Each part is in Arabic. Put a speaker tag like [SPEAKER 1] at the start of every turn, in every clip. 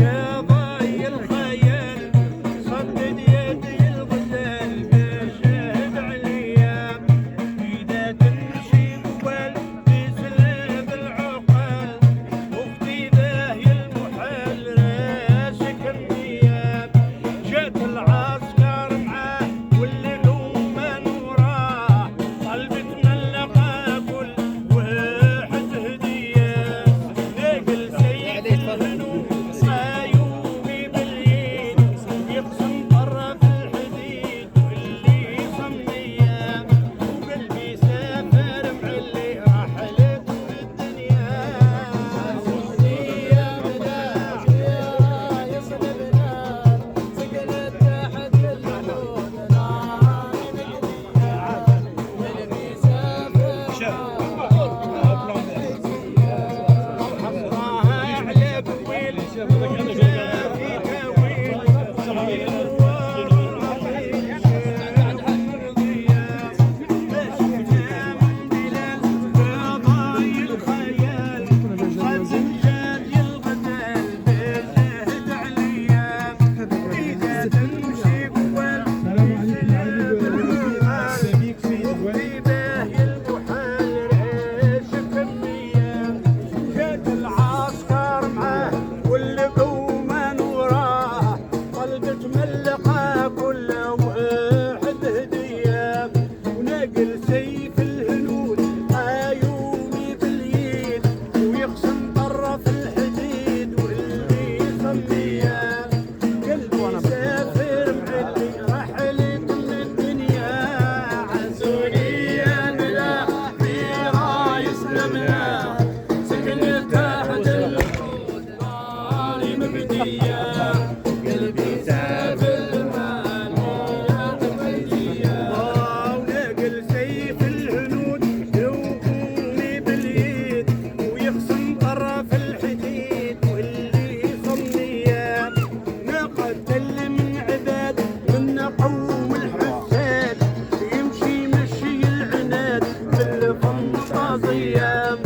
[SPEAKER 1] يا ضاي الخيال صدد يدي الغزال بشهد عليا إذا تمشي بوال في سلاب العقال واختي باهي المحال راسك النياب جات العسكر معاه واللي دوما وراه قلبي تملقه كل واحد هديه ناقل سيد الهنود عيوني باليد يقسم طرف الحديد واللي صمنيه وقلبي سافر معلي رحلت في الدنيا سوريا مداح يا يصلبنا سكنت تحت الهنود قلبي سافر حمراها على بويل في كويل جات العسكر معاه واللي قوما وراه قلبي تملقه كل واحد هديه وناقل سيف الهنود عيوني باليد ويقسم طرف الحديد واللي يصميه قلبي سافر معلي رحلت من الدنيا عزوني يا ملاح في رايس لمنا سكنت تحت الحدود ناري مبديه قلبي سافر معلي تبديه وناقل سيف الهنود يوقوني باليد ويقسم طرف الحديد واللي صمنيه نقتل من عباد من قوم الحساد يمشي مشي العناد بالفانتازيه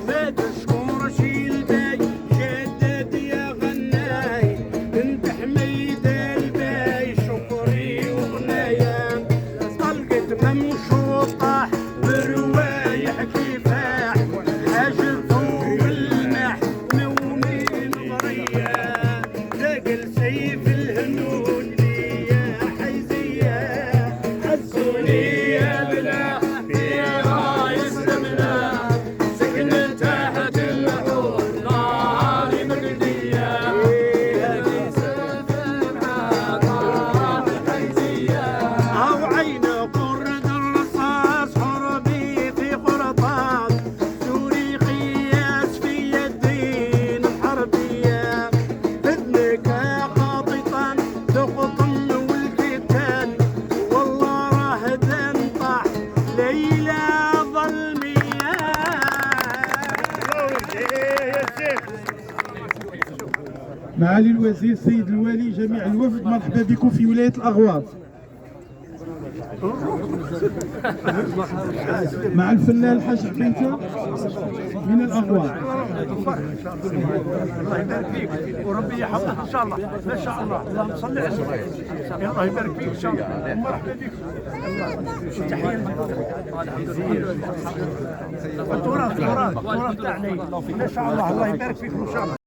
[SPEAKER 1] ما تشكر شي الباي جدد يا غناي انت حميد الباي شكري وغنايا طلقت ممشوطه بروايح كفاح حاجته والمح نومي نظريه ثقل سيف الهنود يا حيزيه عزوني يا بلا في رايس لمنا سكنت تحت الحوض ناري مقديه قلبي سافر مع طاح حيزيه او عين قرد الرصاص حربي في قرطاس سوري قياس في الدين الحربيه اذنك قاططا تقطن والكتان والله راه تنطح ليلى ظلميه
[SPEAKER 2] معالي الوزير السيد الوالي جميع الوفد مرحبا بكم في ولاية الأغواط مع الفنان الحاج عبيته من الأغواط.
[SPEAKER 1] الله يبارك فيك وربي يحفظك ان شاء الله ما شاء الله اللهم صل على سيدنا الله يبارك فيك ان شاء الله مرحبا بك تحيه التراث تاعنا ما شاء الله الله يبارك فيكم ان شاء الله.